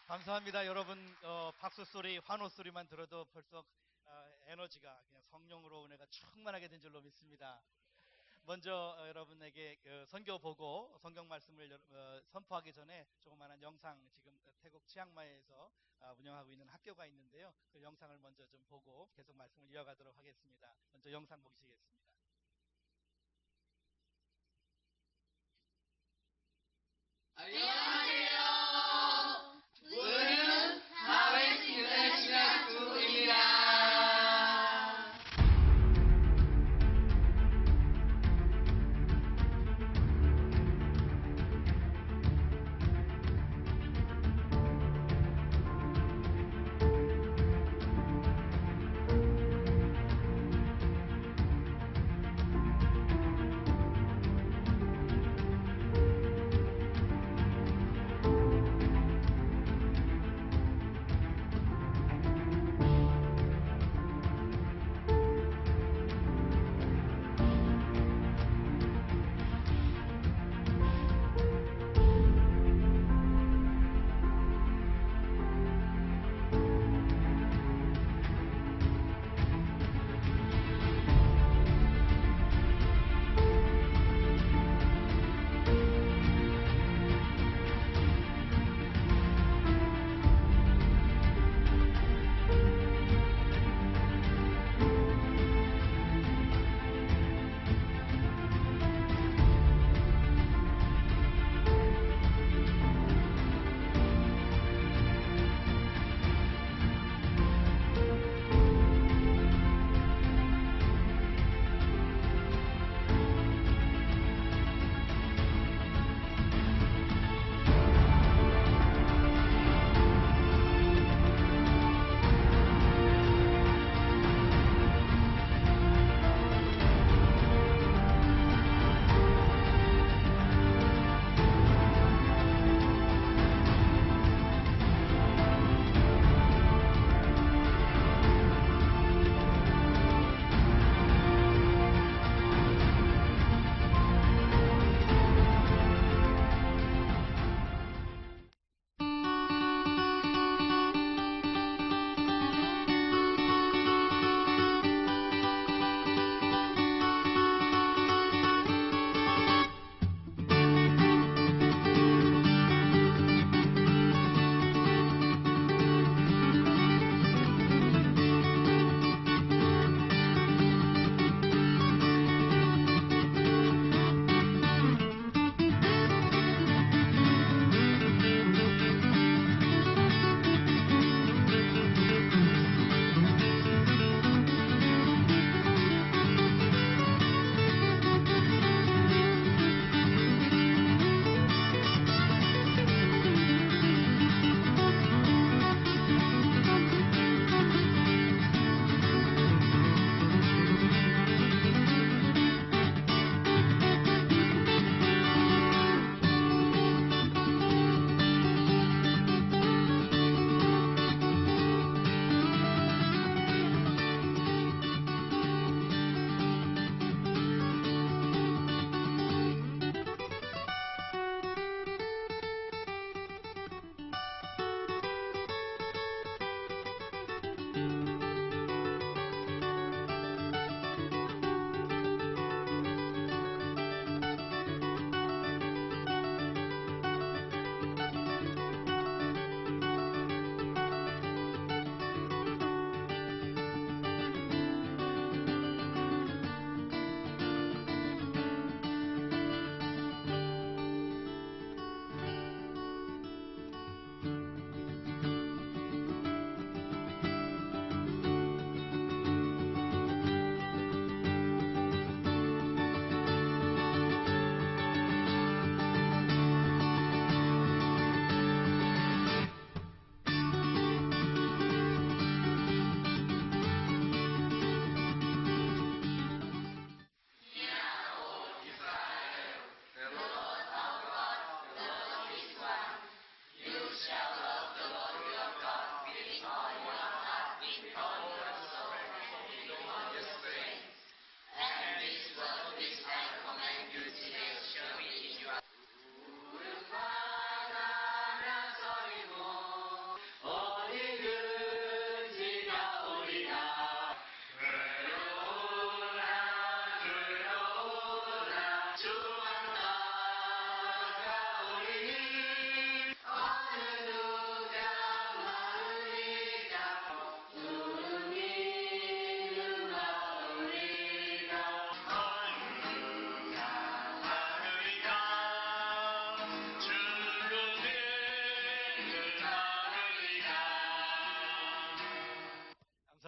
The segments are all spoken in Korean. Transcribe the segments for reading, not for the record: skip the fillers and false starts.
감사합니다. 여러분, 박수 소리, 환호 소리만 들어도 벌써 에너지가 그냥 성령으로 은혜가 충만하게 된 줄로 믿습니다. 먼저 여러분에게 선교 보고 성경 말씀을 선포하기 전에 조그마한 영상, 지금 태국 치앙마이에서 운영하고 있는 학교가 있는데요. 그 영상을 먼저 좀 보고 계속 말씀을 이어가도록 하겠습니다. 먼저 영상 보시겠습니다. 안녕하세요. 우리는 하웨스 인터내셔널 스쿨입니다.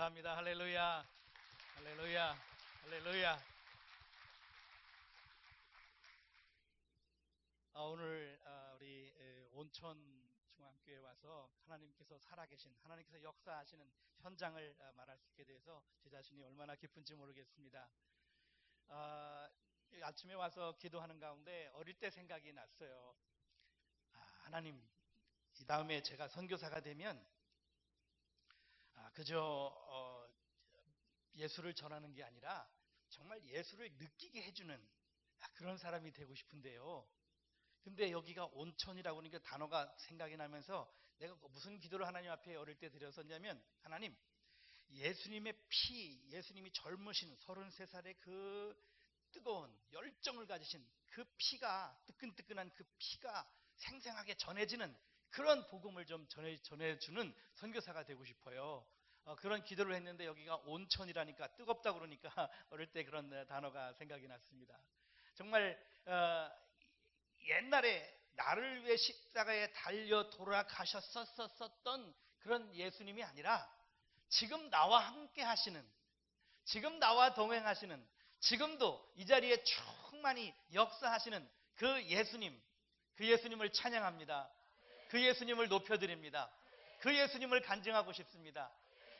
감사합니다. 할렐루야. 할렐루야. 할렐루야. 오늘 우리 온천 중앙교회 와서 하나님께서 살아계신, 하나님께서 역사하시는 현장을 말할 수 있게 돼서 제 자신이 얼마나 기쁜지 모르겠습니다. 아침에 와서 기도하는 가운데 어릴 때 생각이 났어요. 하나님, 이 다음에 제가 선교사가 되면 그저 예수를 전하는 게 아니라 정말 예수를 느끼게 해주는 그런 사람이 되고 싶은데요. 근데 여기가 온천이라고 하는 게 단어가 생각이 나면서 내가 무슨 기도를 하나님 앞에 어릴 때 드렸었냐면, 하나님, 예수님의 피, 예수님이 젊으신 33살의 그 뜨거운 열정을 가지신 그 피가, 뜨끈뜨끈한 그 피가 생생하게 전해지는 그런 복음을 좀 전해주는 선교사가 되고 싶어요. 그런 기도를 했는데 여기가 온천이라니까, 뜨겁다 그러니까 어릴 때 그런 단어가 생각이 났습니다. 정말 옛날에 나를 위해 십자가에 달려 돌아가셨었던 그런 예수님이 아니라 지금 나와 함께 하시는, 지금 나와 동행하시는, 지금도 이 자리에 충만히 역사하시는 그 예수님, 그 예수님을 찬양합니다. 그 예수님을 높여드립니다. 그 예수님을 간증하고 싶습니다.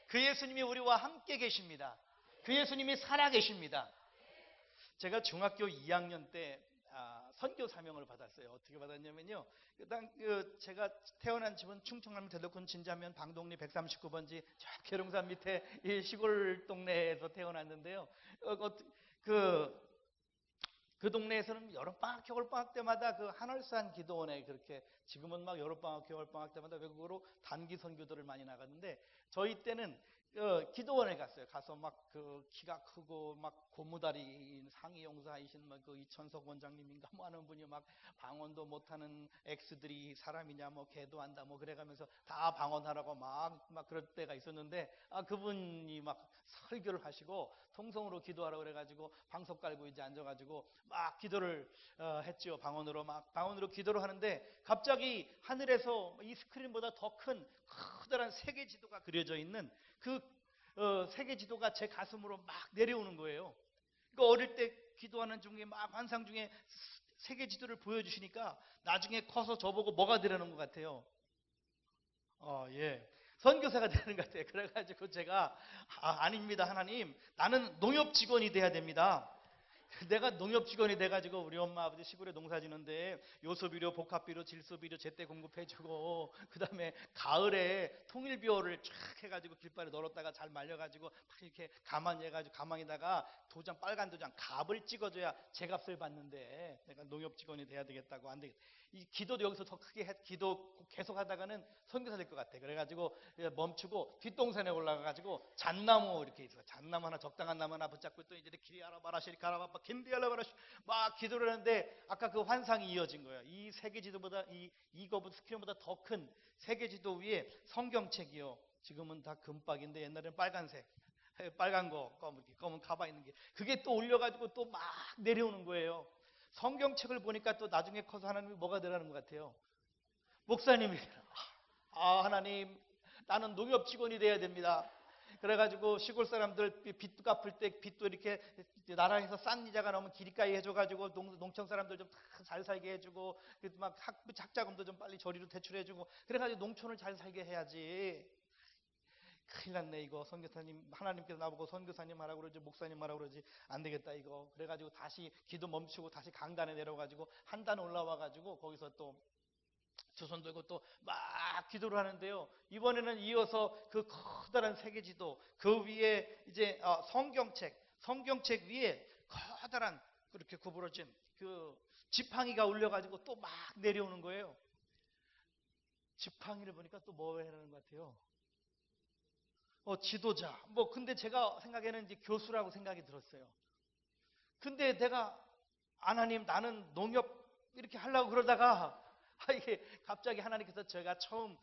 그 예수님이 우리와 함께 계십니다. 그 예수님이 살아계십니다. 제가 중학교 2학년 때 선교 사명을 받았어요. 어떻게 받았냐면요, 제가 태어난 집은 충청남도 대덕군 진자면 방동리 139번지 저 계룡산 밑에 이 시골 동네에서 태어났는데요. 그 동네에서는 여름방학, 겨울방학 때마다 그 한월산 기도원에, 그렇게 지금은 막 여름방학, 겨울방학 때마다 외국으로 단기 선교들을 많이 나갔는데, 저희 때는 기도원에 갔어요. 가서 막 그 키가 크고 막 고무다리 상위 용사이신 막 그 이천석 원장님인가 뭐 하는 분이 막 방언도 못하는 엑스들이 사람이냐 뭐 개도 한다 뭐 그래가면서 다 방언하라고 막 그럴 때가 있었는데, 그분이 막 설교를 하시고 통성으로 기도하라고 그래가지고 방석 깔고 이제 앉아가지고 막 기도를 했죠. 방언으로 기도를 하는데 갑자기 하늘에서 이 스크린보다 더 큰 커다란 세계 지도가 그려져 있는 그 세계 지도가 제 가슴으로 막 내려오는 거예요. 그러니까 어릴 때 기도하는 중에 막 환상 중에 세계 지도를 보여주시니까 나중에 커서 저보고 뭐가 되려는 것 같아요? 예. 선교사가 되는 것 같아요. 그래가지고 제가 아닙니다, 하나님. 나는 농협 직원이 돼야 됩니다. 내가 농협 직원이 돼가지고 우리 엄마 아버지 시골에 농사 지는데 요소비료, 복합비료, 질소비료 제때 공급해주고, 그 다음에 가을에 통일비료를 쫙 해가지고 길바에 널었다가 잘 말려가지고 이렇게 가만히 가망에다가 도장, 빨간 도장 값을 찍어줘야 제값을 받는데, 내가 농협 직원이 돼야 되겠다고. 안 되겠다. 이 기도도 여기서 더 크게 기도 계속 하다가는 선교사 될 것 같아. 그래가지고 멈추고 뒷동산에 올라가가지고 잣나무 이렇게 있어. 잣나무 하나, 적당한 나무 하나 붙잡고 또 이제 기리아라바라 시리카라바빠 김비알라바라 막 기도를 하는데, 아까 그 환상이 이어진 거예요. 이 세계 지도보다 이거보다 스크린보다 더 큰 세계 지도 위에 성경책이요. 지금은 다 금박인데 옛날에는 빨간색. 빨간 거, 검은 가방 있는 게, 그게 또 올려가지고 또 막 내려오는 거예요. 성경책을 보니까 또 나중에 커서 하나님이 뭐가 되라는 것 같아요? 목사님이. 하나님, 나는 농협 직원이 돼야 됩니다. 그래가지고 시골 사람들 빚 갚을 때 빚도 이렇게 나라에서 싼 이자가 나오면 기리가이 해줘가지고 농촌 사람들 좀 잘 살게 해주고, 막 학자금도 좀 빨리 저리로 대출해주고, 그래가지고 농촌을 잘 살게 해야지. 큰일 났네 이거. 선교사님, 하나님께서 나보고 선교사님 하라고 그러지 목사님 하라고 그러지, 안 되겠다 이거. 그래가지고 다시 기도 멈추고 다시 강단에 내려가지고 한 단 올라와가지고 거기서 또 두 손 들고 또 막 기도를 하는데요. 이번에는 이어서 그 커다란 세계지도, 그 위에 이제 성경책 위에 커다란 그렇게 구부러진 그 지팡이가 올려가지고 또 막 내려오는 거예요. 지팡이를 보니까 또 뭐 하는 것 같아요? 지도자. 근데 제가 생각에는 이제 교수라고 생각이 들었어요. 근데 내가, 하나님, 나는 농협 이렇게 하려고 그러다가, 이게 갑자기 하나님께서 제가 처음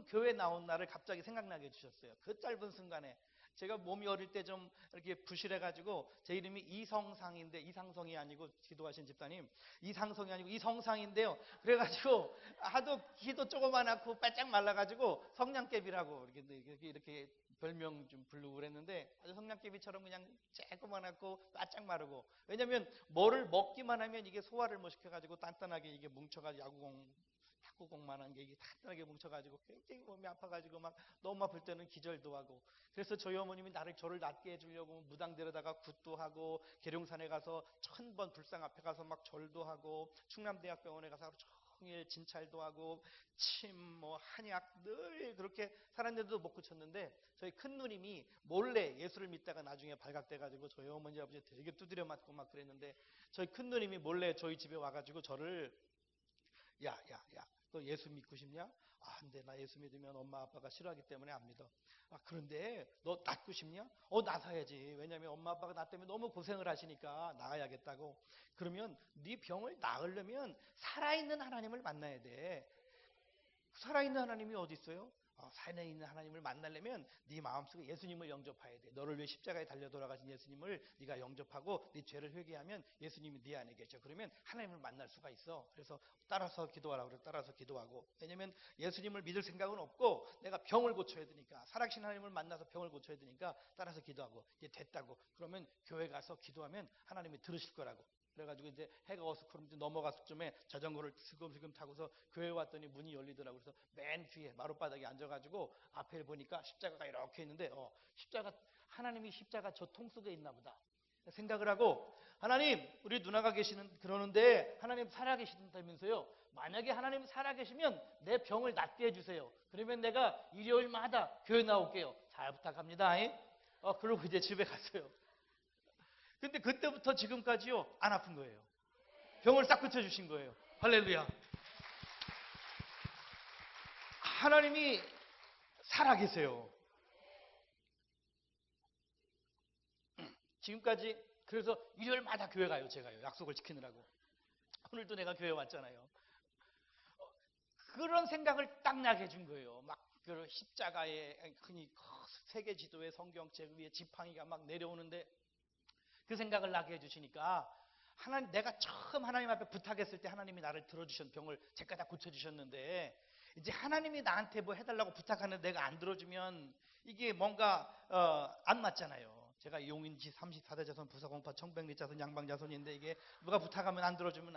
교회 나온 날을 갑자기 생각나게 해주셨어요. 그 짧은 순간에 제가 몸이 어릴 때 좀 이렇게 부실해가지고 제 이름이 이성상인데, 이상성이 아니고, 기도하신 집사님 이상성이 아니고 이성상인데요. 그래가지고 하도 키도 조그만하고 바짝 말라가지고 성냥개비라고 이렇게 별명 좀 부르고 그랬는데, 아주 성냥개비처럼 그냥 쬐끄만하고 바짝 마르고. 왜냐면 뭐를 먹기만 하면 이게 소화를 못 시켜가지고 단단하게 이게 뭉쳐가지고 탁구공만한 게 이게 단단하게 뭉쳐가지고 굉장히 몸이 아파가지고 막 너무 아플 때는 기절도 하고. 그래서 저희 어머님이 저를 낫게 해주려고 무당들에다가 굿도 하고, 계룡산에 가서 1000번 불상 앞에 가서 막 절도 하고, 충남대학병원에 가서 하루 종일 진찰도 하고, 한약 늘 그렇게 살았는데도 못 고쳤는데, 저희 큰 누님이 몰래 예수를 믿다가 나중에 발각돼가지고 저희 어머니 아버지 되게 두드려 맞고 막 그랬는데, 저희 큰 누님이 몰래 저희 집에 와가지고 저를 야, 너 예수 믿고 싶냐? 아, 근데 나 예수 믿으면 엄마 아빠가 싫어하기 때문에 안 믿어. 아, 그런데 너 낫고 싶냐? 나가야지. 왜냐면 엄마 아빠가 나 때문에 너무 고생을 하시니까 나가야겠다고. 그러면 네 병을 나으려면 살아있는 하나님을 만나야 돼. 살아있는 하나님이 어디 있어요? 살아있는 하나님을 만나려면 네 마음속에 예수님을 영접해야 돼. 너를 위해 십자가에 달려 돌아가신 예수님을 네가 영접하고 네 죄를 회개하면 예수님이 네 안에 계셔. 그러면 하나님을 만날 수가 있어. 그래서 따라서 기도하라고 그래. 따라서 기도하고. 왜냐면 예수님을 믿을 생각은 없고 내가 병을 고쳐야 되니까, 살아계신 하나님을 만나서 병을 고쳐야 되니까 따라서 기도하고. 이제 됐다고. 그러면 교회 가서 기도하면 하나님이 들으실 거라고. 그래가지고 이제 해가 어스크름지 넘어갔을 쯤에 자전거를 슬금슬금 타고서 교회 왔더니 문이 열리더라고요. 그래서 맨 뒤에 마룻바닥에 앉아가지고 앞에 보니까 십자가가 이렇게 있는데, 하나님이 십자가 저 통 속에 있나 보다 생각을 하고, 하나님, 우리 누나가 그러는데 하나님 살아계신다면서요. 만약에 하나님 살아계시면 내 병을 낫게 해주세요. 그러면 내가 일요일마다 교회 나올게요. 잘 부탁합니다. 그러고 이제 집에 갔어요. 근데 그때부터 지금까지요, 안 아픈 거예요. 병을 싹 고쳐주신 거예요. 할렐루야. 하나님이 살아계세요. 지금까지. 그래서 일요일마다 교회 가요. 제가요, 약속을 지키느라고. 오늘도 내가 교회 왔잖아요. 그런 생각을 딱 나게 해준 거예요. 막 그 십자가에 흔히 세계 지도의 성경책 위에 지팡이가 막 내려오는데 그 생각을 나게 해주시니까, 내가 처음 하나님 앞에 부탁했을 때 하나님이 나를 들어주신 병을 제가 다 고쳐주셨는데, 이제 하나님이 나한테 뭐 해달라고 부탁하는데 내가 안 들어주면 이게 뭔가 안 맞잖아요. 제가 용인지 34대 자손 부사공파 청백리 자손 양방 자손인데, 이게 누가 부탁하면 안 들어주면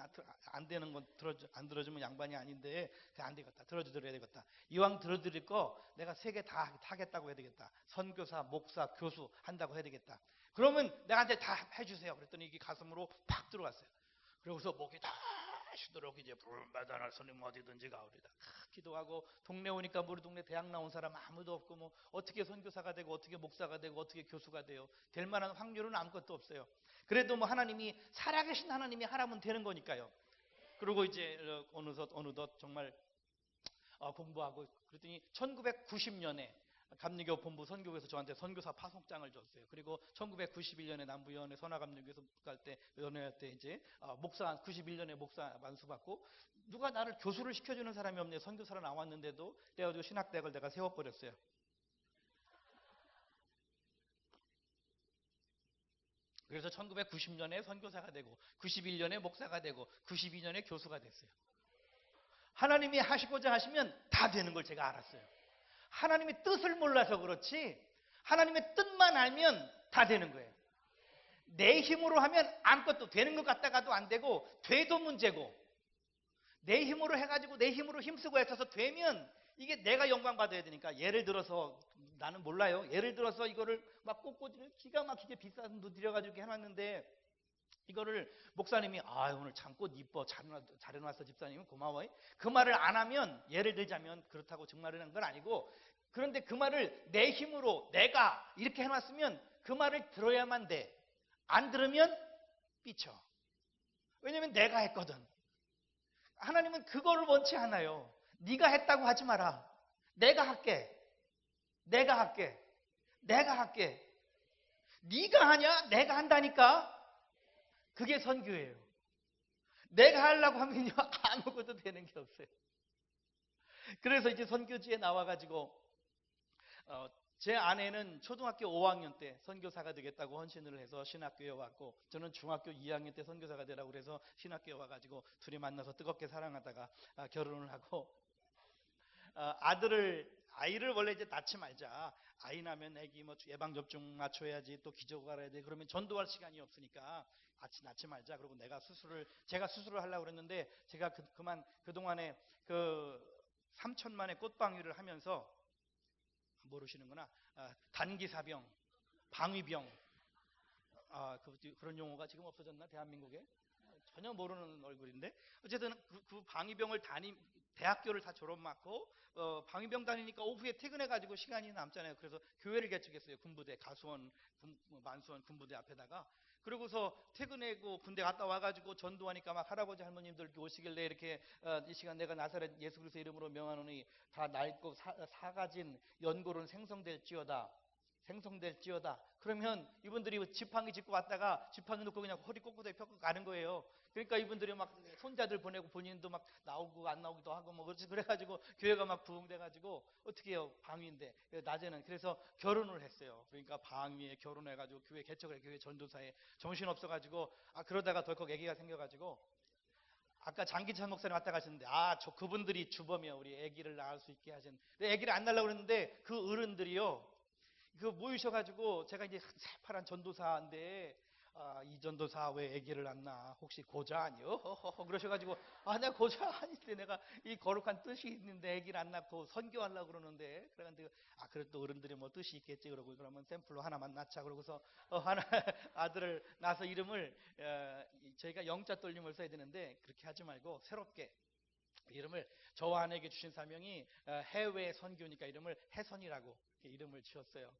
안 되는 건 안 들어주면 양반이 아닌데, 안 되겠다. 들어주더라야 되겠다. 이왕 들어드릴 거 내가 3개 다 하겠다고 해야 되겠다. 선교사, 목사, 교수 한다고 해야 되겠다. 그러면 내한테 다 해주세요. 그랬더니 이게 가슴으로 팍 들어갔어요. 그러고서 목이 다 쉬도록 이제 부름받아 스님 어디든지 가오리다. 기도하고, 동네 오니까 우리 동네 대학 나온 사람 아무도 없고, 뭐 어떻게 선교사가 되고 어떻게 목사가 되고 어떻게 교수가 돼요. 될 만한 확률은 아무것도 없어요. 그래도 뭐 하나님이 살아계신 하나님이 하라면 되는 거니까요. 그리고 이제 어느덧 정말 공부하고, 그랬더니 1990년에 감리교 본부 선교부에서 저한테 선교사 파송장을 줬어요. 그리고 1991년에 남부연회 선화감리교에서 갈 때, 연회할 때 이제 목사 91년에 목사 만수 받고, 누가 나를 교수를 시켜주는 사람이 없네. 선교사로 나왔는데도. 그래가지고 신학대학을 내가 세워버렸어요. 그래서 1990년에 선교사가 되고, 91년에 목사가 되고, 92년에 교수가 됐어요. 하나님이 하시고자 하시면 다 되는 걸 제가 알았어요. 하나님의 뜻을 몰라서 그렇지, 하나님의 뜻만 알면 다 되는 거예요. 내 힘으로 하면 아무것도 되는 것 같다가도 안 되고, 돼도 문제고, 내 힘으로 해가지고 내 힘으로 힘쓰고 애써서 되면 이게 내가 영광 받아야 되니까. 예를 들어서, 나는 몰라요. 예를 들어서 이거를 막 꽃꽂이를 기가 막히게 비싼 돈 들여가지고 해놨는데, 이거를 목사님이 오늘 참 꽃 이뻐 잘 해놨어 집사님 고마워, 그 말을 안 하면, 예를 들자면 그렇다고 정말을 한 건 아니고, 그런데 그 말을 내 힘으로 내가 이렇게 해놨으면 그 말을 들어야만 돼. 안 들으면 삐쳐. 왜냐면 내가 했거든. 하나님은 그거를 원치 않아요. 네가 했다고 하지 마라. 내가 할게. 내가 할게. 내가 할게. 네가 하냐? 내가 한다니까. 그게 선교예요. 내가 하려고 하면요, 아무것도 되는 게 없어요. 그래서 이제 선교지에 나와가지고 제 아내는 초등학교 5학년 때 선교사가 되겠다고 헌신을 해서 신학교에 왔고, 저는 중학교 2학년 때 선교사가 되라고 그래서 신학교에 와가지고 둘이 만나서 뜨겁게 사랑하다가 결혼을 하고, 아이를 원래 이제 낳지 말자. 아이 나면 애기 뭐 예방접종 맞춰야지, 또 기저귀 갈아야 돼. 그러면 전도할 시간이 없으니까 같이 낳지 말자. 그리고 제가 수술을 하려고 그랬는데, 제가 그동안에 3천만의 꽃방위를 하면서, 모르시는구나. 단기사병, 방위병, 그런 용어가 지금 없어졌나 대한민국에? 전혀 모르는 얼굴인데, 어쨌든 그 방위병을 대학교를 다 졸업 맞고 방위병 다니니까 오후에 퇴근해가지고 시간이 남잖아요. 그래서 교회를 개척했어요. 군부대, 만수원 군부대 앞에다가. 그러고서 퇴근하고 군대 갔다 와가지고 전도하니까 막 할아버지 할머님들 오시길래 이렇게 이 시간 내가 나사렛 예수 그리스도 이름으로 명하노니 다 낡고 사가진 연골은 생성될지어다. 그러면 이분들이 지팡이 짚고 왔다가 지팡이 놓고 그냥 허리 꼿꼿하게 펴고 가는 거예요. 그러니까 이분들이 막 손자들 보내고 본인도 막 나오고 안 나오기도 하고 뭐 그래가지고 교회가 막 부흥돼가지고 어떻게 해요? 방위인데 낮에는. 그래서 결혼을 했어요. 그러니까 방위에 결혼해가지고 교회 개척을 해, 교회 전도사에 정신 없어가지고 그러다가 덜컥 아기가 생겨가지고, 아까 장기찬 목사님 왔다 가셨는데, 그분들이 주범이요. 우리 아기를 낳을 수 있게 하신. 근데 아기를 안 낳으려고 그랬는데 그 어른들이요, 모이셔가지고, 제가 이제 새파란 전도사인데, 이 전도사 왜 아기를 안 낳아? 혹시 고자 아니요? 그러셔가지고, 내가 고자 아닌데 내가 이 거룩한 뜻이 있는데 아기를 안 낳고 선교하려고 그러는데, 그래가지고 그래도 어른들이 뭐 뜻이 있겠지 그러고, 그러면 샘플로 하나만 낳자 그러고서 하나 아들을 낳아서 이름을 저희가 영자 떨림을 써야 되는데 그렇게 하지 말고 새롭게 이름을, 저와 아내에게 주신 사명이 해외 선교니까 이름을 혜선이라고 이름을 지었어요.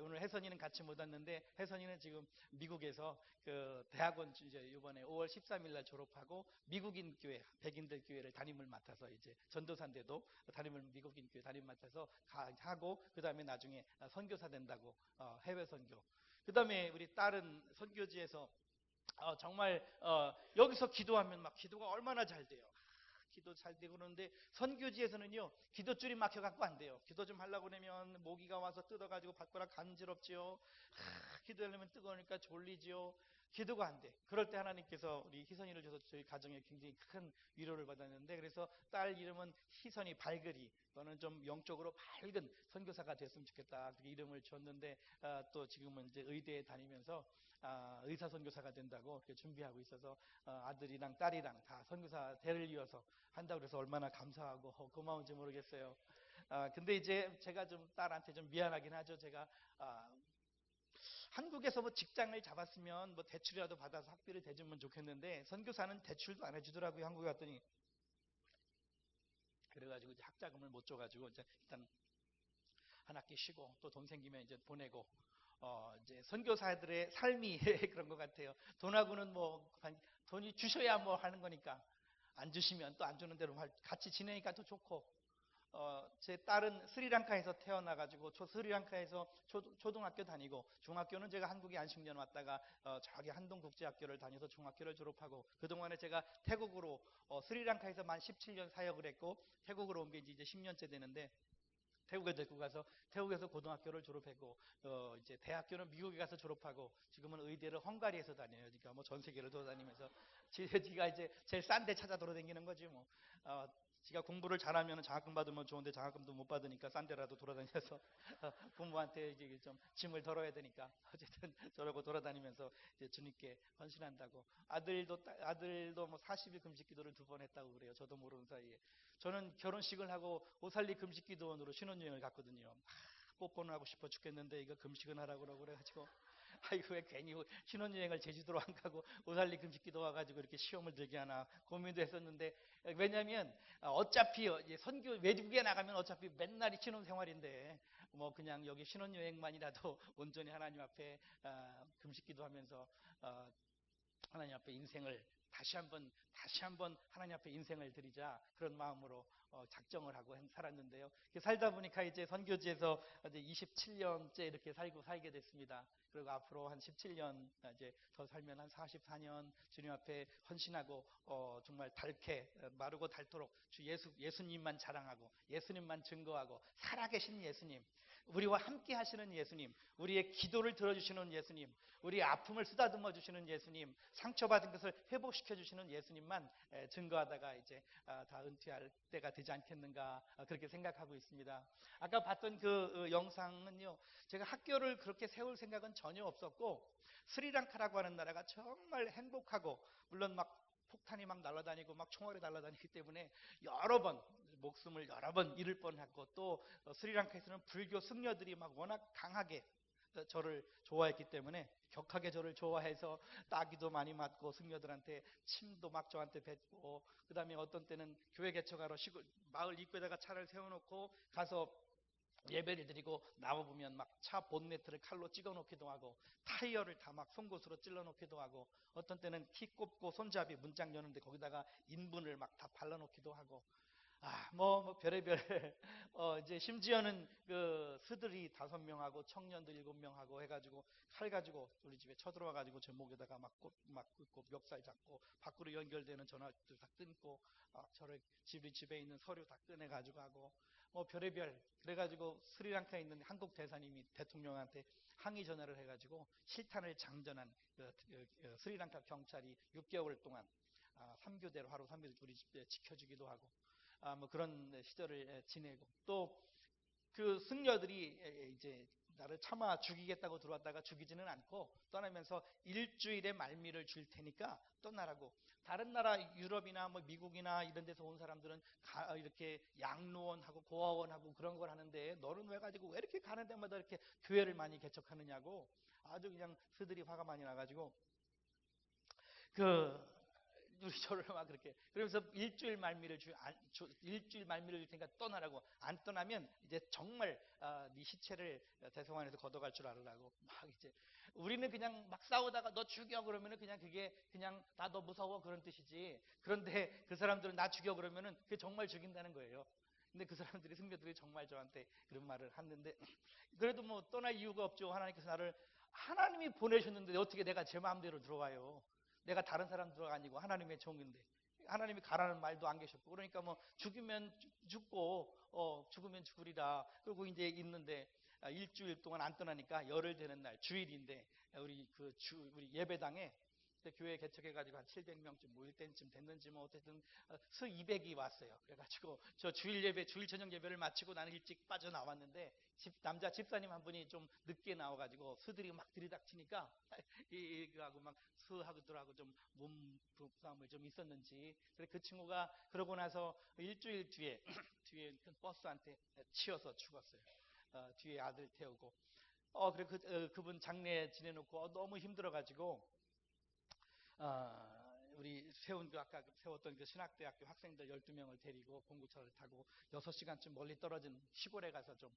오늘 혜선이는 같이 못 왔는데, 혜선이는 지금 미국에서 대학원 이제 이번에 5월 13일 날 졸업하고 미국인 교회, 백인들 교회를 담임을 맡아서, 이제 전도사인데도 미국인 교회 담임 맡아서 하고, 그 다음에 나중에 선교사 된다고, 해외 선교. 그 다음에 우리 딸은 선교지에서 정말 여기서 기도하면 막 기도가 얼마나 잘 돼요. 기도 잘 되고. 그러는데 선교지에서는요, 기도줄이 막혀갖고 안 돼요. 기도 좀 하려고 그러면 모기가 와서 뜯어가지고 발가락 간지럽지요. 기도하려면 뜨거우니까 졸리지요. 기도가 안 돼. 그럴 때 하나님께서 우리 희선이를 줘서 저희 가정에 굉장히 큰 위로를 받았는데, 그래서 딸 이름은 희선이, 발그리. 너는 좀 영적으로 밝은 선교사가 됐으면 좋겠다. 그렇게 이름을 줬는데, 또 지금은 이제 의대에 다니면서 의사 선교사가 된다고 이렇게 준비하고 있어서, 아들이랑 딸이랑 다 선교사 대를 이어서 한다고 그래서 얼마나 감사하고 고마운지 모르겠어요. 근데 이제 제가 좀 딸한테 좀 미안하긴 하죠. 제가 한국에서 뭐 직장을 잡았으면 뭐 대출이라도 받아서 학비를 대주면 좋겠는데, 선교사는 대출도 안 해주더라고요. 한국에 갔더니. 그래가지고 이제 학자금을 못 줘가지고 이제 일단 한 학기 쉬고, 또 돈 생기면 이제 보내고, 이제 선교사들의 삶이 그런 것 같아요. 돈하고는 뭐 돈이 주셔야 뭐 하는 거니까, 안 주시면 또 안 주는 대로 같이 지내니까 또 좋고. 제 딸은 스리랑카에서 태어나가지고 스리랑카에서 초등학교 다니고, 중학교는 제가 한국에 한 10년 왔다가 저기 한동국제학교를 다녀서 중학교를 졸업하고, 그동안에 제가 태국으로 스리랑카에서만 17년 사역을 했고, 태국으로 온 게 이제 10년째 되는데, 태국에 데리고 가서 태국에서 고등학교를 졸업했고, 이제 대학교는 미국에 가서 졸업하고, 지금은 의대를 헝가리에서 다녀요. 그러니까 뭐 전 세계를 돌아다니면서 지가 이제 제일 싼 데 찾아 돌아다니는 거지 뭐. 지가 공부를 잘하면 장학금 받으면 좋은데 장학금도 못 받으니까 싼 데라도 돌아다녀서 부모한테 이제 좀 짐을 덜어야 되니까 어쨌든 저러고 돌아다니면서 이제 주님께 헌신한다고. 아들도 뭐 40일 금식 기도를 2번 했다고 그래요. 저도 모르는 사이에. 저는 결혼식을 하고 오살리 금식 기도원으로 신혼여행을 갔거든요. 뽀뽀는 하고 싶어 죽겠는데 이거 금식은 하라고 그래가지고, 아이고 왜 괜히 신혼여행을 제주도로 안 가고 오살리 금식기도 와가지고 이렇게 시험을 들게 하나 고민도 했었는데, 왜냐하면 어차피 선교 외국에 나가면 어차피 맨날이 신혼생활인데, 뭐 그냥 여기 신혼여행만이라도 온전히 하나님 앞에 금식기도 하면서 하나님 앞에 인생을 다시 한번 하나님 앞에 인생을 드리자, 그런 마음으로 작정을 하고 살았는데요. 살다 보니까 이제 선교지에서 이제 27년째 이렇게 살게 됐습니다. 그리고 앞으로 한 17년 이제 더 살면 한 44년 주님 앞에 헌신하고 정말 마르고 닳도록 주 예수님만 자랑하고 예수님만 증거하고 살아계신 예수님, 우리와 함께 하시는 예수님, 우리의 기도를 들어주시는 예수님, 우리의 아픔을 쓰다듬어 주시는 예수님, 상처받은 것을 회복시켜 주시는 예수님만 증거하다가 이제 다 은퇴할 때가 되지 않겠는가 그렇게 생각하고 있습니다. 아까 봤던 그 영상은요, 제가 학교를 그렇게 세울 생각은 전혀 없었고 스리랑카라고 하는 나라가 정말 행복하고, 물론 막 폭탄이 막 날아다니고 막 총알이 날아다니기 때문에 목숨을 여러 번 잃을 뻔했고, 또 스리랑카에서는 불교 승려들이 막 워낙 강하게 저를 좋아했기 때문에, 격하게 저를 좋아해서 따기도 많이 맞고 승려들한테 침도 막 저한테 뱉고, 그 다음에 어떤 때는 교회 개척하러 마을 입구에다가 차를 세워놓고 가서 예배를 드리고 나와보면 막 차 본네트를 칼로 찍어놓기도 하고, 타이어를 다 막 송곳으로 찔러놓기도 하고, 어떤 때는 키 꼽고 손잡이 문짝 여는데 거기다가 인분을 막 다 발라놓기도 하고, 별의별, 이제 심지어는 그 스들이 5명하고 청년들 7명하고 해가지고 칼 가지고 우리 집에 쳐들어와가지고 제 목에다가 막 꽂고 멱살 잡고 밖으로 연결되는 전화들 다 끊고, 저를 집에 있는 서류 다 꺼내가지고 하고, 별의별. 그래가지고 스리랑카에 있는 한국 대사님이 대통령한테 항의 전화를 해가지고 실탄을 장전한 스리랑카 경찰이 6개월 동안 3교대로 하루 3교대 우리 집에 지켜주기도 하고, 그런 시절을 지내고, 또 그 승려들이 이제 나를 차마 죽이겠다고 들어왔다가 죽이지는 않고 떠나면서 일주일의 말미를 줄 테니까 떠나라고. 다른 나라 유럽이나 미국이나 이런 데서 온 사람들은 이렇게 양로원하고 고아원하고 그런 걸 하는데, 너는 왜 가지고 왜 이렇게 가는 데마다 이렇게 교회를 많이 개척하느냐고 아주 그냥 스들이 화가 많이 나가지고 우리 저를 막 그렇게, 그러면서 일주일 말미를 줄 테니까 떠나라고. 안 떠나면 이제 정말 네 시체를 대성관에서 걷어갈 줄 알으라고. 막 이제 우리는 그냥 막 싸우다가 너 죽여 그러면은 그냥 그게 그냥 나 너 무서워 그런 뜻이지. 그런데 그 사람들은 나 죽여 그러면은 그게 정말 죽인다는 거예요. 근데 그 사람들이, 승려들이 정말 저한테 그런 말을 했는데, 그래도 떠날 이유가 없죠. 하나님이 보내셨는데 어떻게 내가 제 마음대로 들어와요. 내가 다른 사람 들어가 아니고 하나님의 종인데, 하나님이 가라는 말도 안 계셨고, 그러니까 죽으면 죽고 죽으면 죽으리라. 그리고 이제 있는데 일주일 동안 안 떠나니까 열흘 되는 날 주일인데, 우리 예배당에 교회 개척해가지고 한 700명쯤 모일 때쯤 됐는지 어쨌든 수 200이 왔어요. 그래가지고 저 주일 저녁 예배를 마치고 나는 일찍 빠져나왔는데, 남자 집사님 한 분이 좀 늦게 나와가지고 수들이 막 들이닥치니까 이거하고 막 수하고들하고 좀 몸싸움을 좀 있었는지, 그래 그 친구가 그러고 나서 일주일 뒤에 큰 버스한테 치여서 죽었어요. 뒤에 아들 태우고. 그래 그분 장례 지내놓고 너무 힘들어가지고 우리 아까 세웠던 그 신학대학교 학생들 12명을 데리고 공구차를 타고 6시간쯤 멀리 떨어진 시골에 가서 좀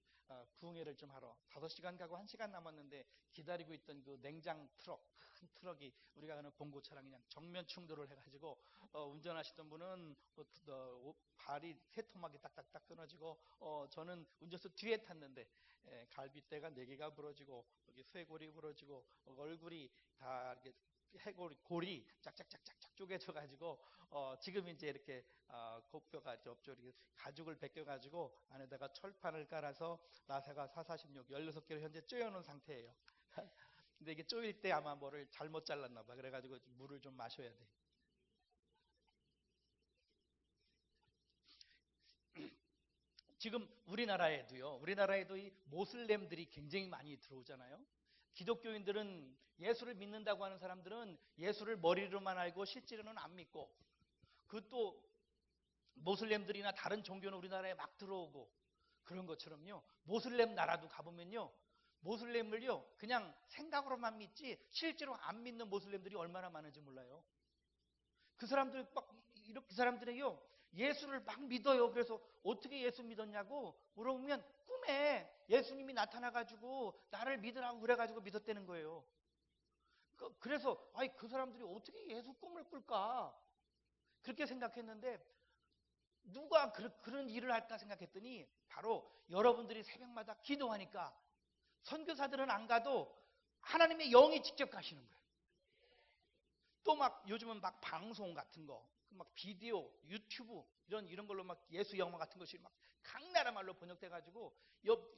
구흥회를 좀 하러 5시간 가고 1시간 남았는데, 기다리고 있던 그 냉장 큰 트럭이 우리가 가는 공구차랑 그냥 정면 충돌을 해가지고 운전하시던 분은 발이 새토막이 딱딱딱 끊어지고, 저는 운전수 뒤에 탔는데 갈비뼈가 4개가 부러지고 여기 쇄골이 부러지고 얼굴이 다 이렇게 골이 짝짝짝짝짝 쪼개져가지고 지금 이제 이렇게 곱뼈가 옆쪽에 가죽을 벗겨가지고 안에다가 철판을 깔아서 나사가 446, 16개로 현재 쪼여놓은 상태예요. 근데 이게 쪼일 때 아마 뭐를 잘못 잘랐나 봐. 그래가지고 물을 좀 마셔야 돼. 지금 우리나라에도 이 모슬렘들이 굉장히 많이 들어오잖아요. 기독교인들은, 예수를 믿는다고 하는 사람들은 예수를 머리로만 알고 실제로는 안 믿고, 또 모슬렘들이나 다른 종교는 우리나라에 막 들어오고 그런 것처럼요, 모슬렘 나라도 가보면요, 모슬렘을요 그냥 생각으로만 믿지 실제로 안 믿는 모슬렘들이 얼마나 많은지 몰라요. 그 사람들에요 예수를 막 믿어요. 그래서 어떻게 예수 믿었냐고 물어보면 꿈에 예수님이 나타나가지고 나를 믿으라고 그래가지고 믿었다는 거예요. 그래서 그 사람들이 어떻게 예수 꿈을 꿀까 그렇게 생각했는데, 누가 그런 일을 할까 생각했더니 바로 여러분들이 새벽마다 기도하니까 선교사들은 안 가도 하나님의 영이 직접 가시는 거예요. 또 막 요즘은 막 방송 같은 거, 막 비디오, 유튜브 이런 걸로 막 예수 영화 같은 것이 막 각 나라 말로 번역돼가지고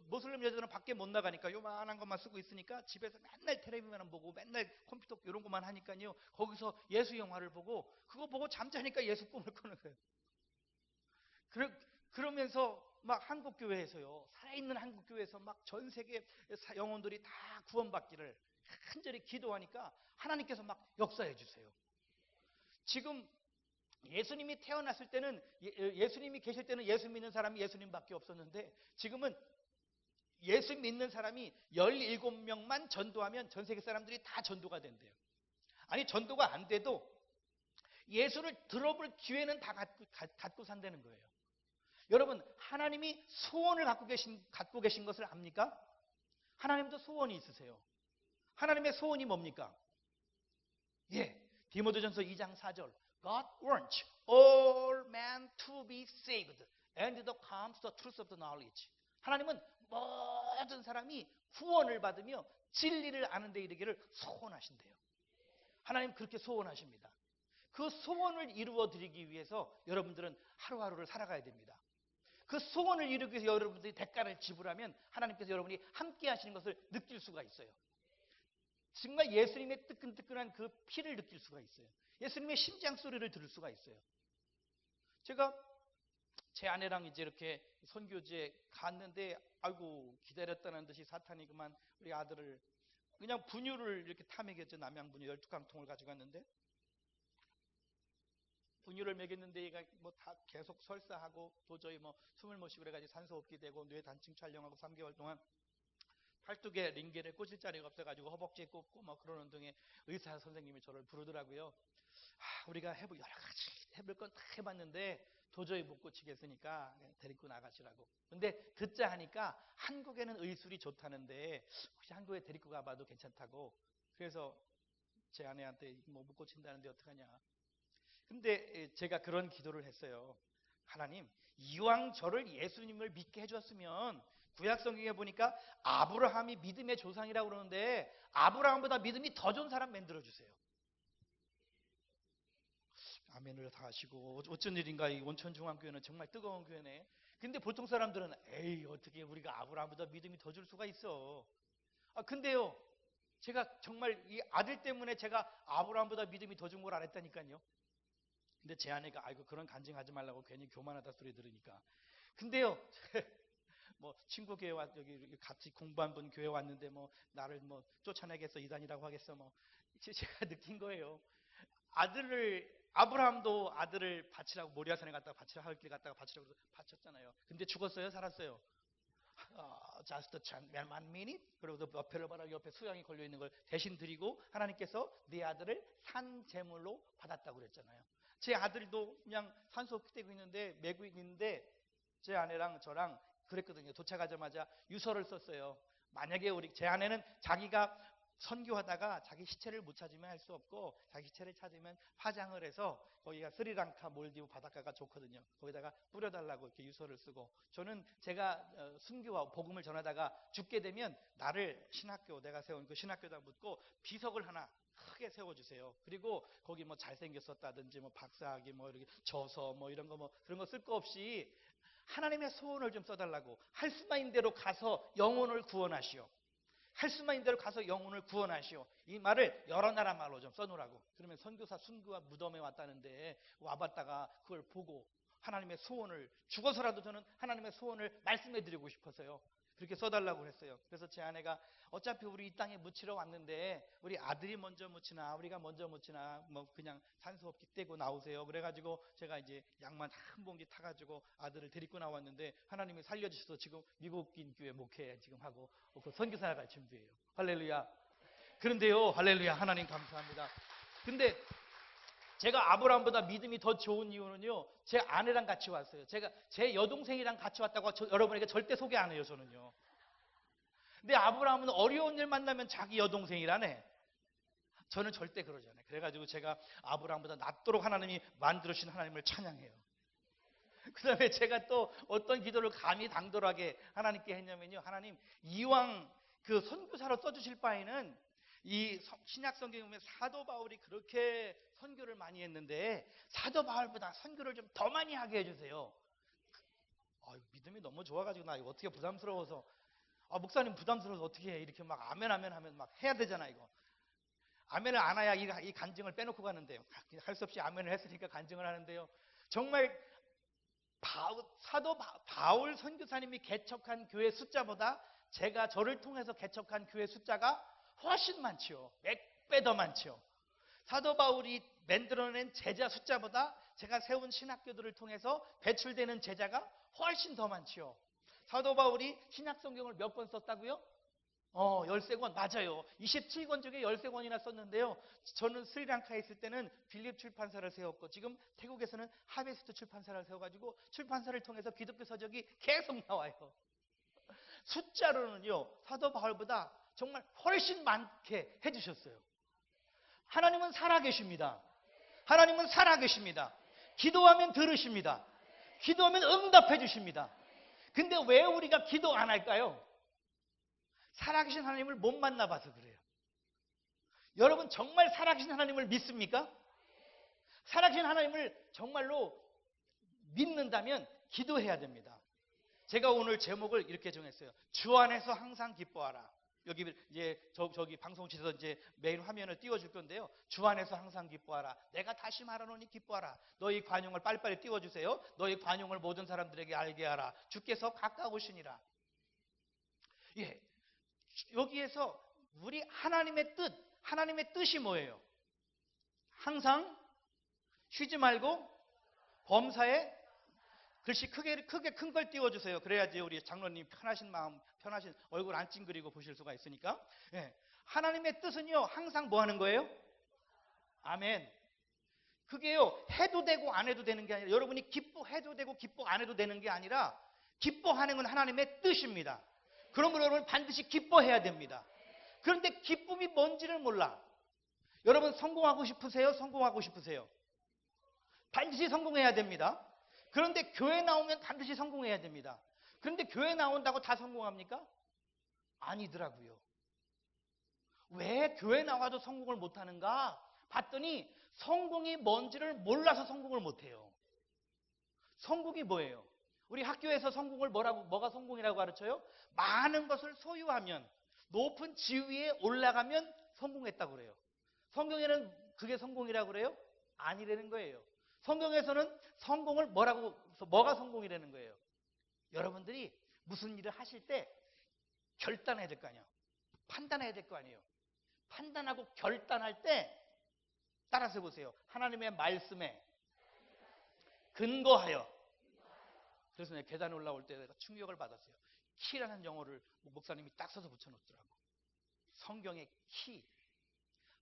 모슬림 여자들은 밖에 못 나가니까 요만한 것만 쓰고 있으니까 집에서 맨날 텔레비만 보고 맨날 컴퓨터 이런 것만 하니까요. 거기서 예수 영화를 보고 그거 보고 잠자니까 예수 꿈을 꾸는 거예요. 그러면서 막 한국 교회에서요, 살아있는 한국 교회에서 막 전 세계 영혼들이 다 구원받기를 간절히 기도하니까 하나님께서 막 역사해 주세요. 지금 예수님이 태어났을 때는 예수님이 계실 때는 예수 믿는 사람이 예수님밖에 없었는데 지금은 예수 믿는 사람이 17명만 전도하면 전 세계 사람들이 다 전도가 된대요. 아니 전도가 안 돼도 예수를 들어볼 기회는 다 갖고 산다는 거예요. 여러분 하나님이 소원을 갖고 계신 것을 압니까? 하나님도 소원이 있으세요. 하나님의 소원이 뭡니까? 예, 디모데전서 2장 4절 God wants all men to be saved and to come to the truth of the knowledge. 하나님은 모든 사람이 구원을 받으며 진리를 아는 데 이르기를 소원하신대요. 하나님 그렇게 소원하십니다. 그 소원을 이루어 드리기 위해서 여러분들은 하루하루를 살아가야 됩니다. 그 소원을 이루기 위해서 여러분들이 대가를 지불하면 하나님께서 여러분이 함께 하시는 것을 느낄 수가 있어요. 정말 예수님의 뜨끈뜨끈한 그 피를 느낄 수가 있어요. 예수님의 심장 소리를 들을 수가 있어요. 제가 제 아내랑 이제 이렇게 선교지에 갔는데 아이고 기다렸다는 듯이 사탄이 그만 우리 아들을 그냥 분유를 이렇게 타먹였죠. 남양분유 12강통을 가져갔는데 분유를 먹였는데 얘가 뭐 다 계속 설사하고 도저히 뭐 숨을 못 쉬고 그래가지고 산소호흡기 되고 뇌 단층 촬영하고 3개월 동안 팔뚝에 링겔에 꽂을 자리가 없어가지고 허벅지에 꽂고 뭐 그러는 등의 의사 선생님이 저를 부르더라고요. 우리가 여러 가지 해볼 건 다 해봤는데 도저히 못 고치겠으니까 데리고 나가시라고. 근데 듣자 하니까 한국에는 의술이 좋다는데 혹시 한국에 데리고 가봐도 괜찮다고. 그래서 제 아내한테 뭐 못 고친다는데 어떡하냐. 근데 제가 그런 기도를 했어요. 하나님, 이왕 저를 예수님을 믿게 해주었으면 구약 성경에 보니까 아브라함이 믿음의 조상이라고 그러는데 아브라함보다 믿음이 더 좋은 사람 만들어 주세요. 아멘을 다 하시고 어쩐 일인가 이 온천중앙교회는 정말 뜨거운 교회네. 근데 보통 사람들은 에이 어떻게 우리가 아브라함보다 믿음이 더 줄 수가 있어. 근데요 제가 정말 이 아들 때문에 제가 아브라함보다 믿음이 더 준 걸 알았다니까요. 근데 제 아내가 아이고 그런 간증하지 말라고 괜히 교만하다 소리 들으니까. 근데요 뭐 친구 교회 여기 같이 공부한 분 교회 왔는데 뭐 나를 뭐 쫓아내겠어 이단이라고 하겠어 뭐 제가 느낀 거예요. 아브라함도 아들을 바치라고 모리아산에 갔다가 바치라 할 길 갔다가 바치라고 해서 바쳤잖아요. 근데 죽었어요 살았어요? just one minute. 그리고 옆에를 봐라 옆에 수양이 걸려 있는 걸 대신 드리고 하나님께서 네 아들을 산 제물로 받았다고 그랬잖아요. 제 아들도 그냥 산소호흡기 떼고 있는데 메고 있는데 제 아내랑 저랑 그랬거든요. 도착하자마자 유서를 썼어요. 만약에 제 아내는 자기가 선교하다가 자기 시체를 못 찾으면 할 수 없고 자기 시체를 찾으면 화장을 해서 거기가 스리랑카 몰디브 바닷가가 좋거든요. 거기다가 뿌려달라고 이렇게 유서를 쓰고 저는 제가 순교와 복음을 전하다가 죽게 되면 나를 내가 세운 그 신학교에다 묻고 비석을 하나 크게 세워주세요. 그리고 거기 뭐 잘생겼었다든지 뭐 박사학위 뭐 이렇게 저서 뭐 이런 거 뭐 그런 거 쓸 거 없이 하나님의 소원을 좀 써달라고. 할 수만 있는 대로 가서 영혼을 구원하시오. 할 수만 있는 대로 가서 영혼을 구원하시오. 이 말을 여러 나라 말로 좀 써놓으라고. 그러면 선교사 순교가 무덤에 왔다는데 와봤다가 그걸 보고 하나님의 소원을 죽어서라도 저는 하나님의 소원을 말씀해드리고 싶어서요. 그렇게 써달라고 했어요. 그래서 제 아내가 어차피 우리 이 땅에 묻히러 왔는데 우리 아들이 먼저 묻히나 우리가 먼저 묻히나 뭐 그냥 산소호흡기 떼고 나오세요. 그래가지고 제가 이제 양만 한 봉지 타가지고 아들을 데리고 나왔는데 하나님이 살려주셔서 지금 미국인 교회 목회 지금 하고 그 선교사 갈 준비해요. 할렐루야. 그런데요 할렐루야 하나님 감사합니다. 근데 제가 아브라함보다 믿음이 더 좋은 이유는요. 제 아내랑 같이 왔어요. 제 여동생이랑 같이 왔다고 여러분에게 절대 소개 안 해요. 저는요. 근데 아브라함은 어려운 일 만나면 자기 여동생이라네. 저는 절대 그러지 않아요. 그래가지고 제가 아브라함보다 낫도록 하나님이 만들어주신 하나님을 찬양해요. 그 다음에 제가 또 어떤 기도를 감히 당돌하게 하나님께 했냐면요. 하나님, 이왕 그 선교사로 써주실 바에는 이 신약 성경에 보면 사도 바울이 그렇게 선교를 많이 했는데 사도 바울보다 선교를 좀 더 많이 하게 해주세요. 믿음이 너무 좋아가지고 나 이거 어떻게 부담스러워서 목사님 부담스러워서 어떻게 해 이렇게 막 아멘 아멘 하면 막 해야 되잖아 이거. 아멘을 안 해야 이 간증을 빼놓고 가는데요. 할 수 없이 아멘을 했으니까 간증을 하는데요. 정말 사도 바울 선교사님이 개척한 교회 숫자보다 제가 저를 통해서 개척한 교회 숫자가 훨씬 많지요. 몇 배 더 많지요. 사도 바울이 만들어낸 제자 숫자보다 제가 세운 신학교들을 통해서 배출되는 제자가 훨씬 더 많지요. 사도 바울이 신약 성경을 몇 권 썼다고요? 13권 맞아요. 27권 중에 13권이나 썼는데요. 저는 스리랑카에 있을 때는 빌립 출판사를 세웠고 지금 태국에서는 하베스트 출판사를 세워가지고 출판사를 통해서 기독교 서적이 계속 나와요. 숫자로는요. 사도 바울보다 정말 훨씬 많게 해주셨어요. 하나님은 살아계십니다. 하나님은 살아계십니다. 기도하면 들으십니다. 기도하면 응답해 주십니다. 근데 왜 우리가 기도 안 할까요? 살아계신 하나님을 못 만나봐서 그래요. 여러분 정말 살아계신 하나님을 믿습니까? 살아계신 하나님을 정말로 믿는다면 기도해야 됩니다. 제가 오늘 제목을 이렇게 정했어요. 주 안에서 항상 기뻐하라. 여기 이제 저기 방송실에서 이제 메인 화면을 띄워줄 건데요. 주 안에서 항상 기뻐하라. 내가 다시 말하노니 기뻐하라. 너희 관용을 빨리빨리 띄워주세요. 너희 관용을 모든 사람들에게 알게 하라. 주께서 가까우시니라. 예, 여기에서 우리 하나님의 뜻이 뭐예요? 항상 쉬지 말고 범사에 글씨 크게 큰 걸 띄워주세요. 그래야지 우리 장로님 편하신 얼굴 안 찡그리고 보실 수가 있으니까. 예. 하나님의 뜻은요 항상 뭐 하는 거예요? 아멘. 그게요 해도 되고 안 해도 되는 게 아니라 여러분이 기뻐해도 되고 기뻐 안 해도 되는 게 아니라 기뻐하는 건 하나님의 뜻입니다. 그러므로 여러분 반드시 기뻐해야 됩니다. 그런데 기쁨이 뭔지를 몰라. 여러분 성공하고 싶으세요? 성공하고 싶으세요? 반드시 성공해야 됩니다. 그런데 교회 나오면 반드시 성공해야 됩니다. 그런데 교회 나온다고 다 성공합니까? 아니더라고요. 왜 교회 나와도 성공을 못하는가? 봤더니 성공이 뭔지를 몰라서 성공을 못해요. 성공이 뭐예요? 우리 학교에서 성공을 뭐가 성공이라고 가르쳐요? 많은 것을 소유하면 높은 지위에 올라가면 성공했다고 그래요. 성경에는 그게 성공이라고 그래요? 아니라는 거예요. 성경에서는 성공을 뭐가 성공이라는 거예요? 여러분들이 무슨 일을 하실 때 결단해야 될 거 아니에요. 판단해야 될 거 아니에요. 판단하고 결단할 때 따라서 해보세요. 하나님의 말씀에 근거하여. 그래서 내가 계단에 올라올 때 내가 충격을 받았어요. 키라는 영어를 목사님이 딱 써서 붙여놓더라고. 성경의 키.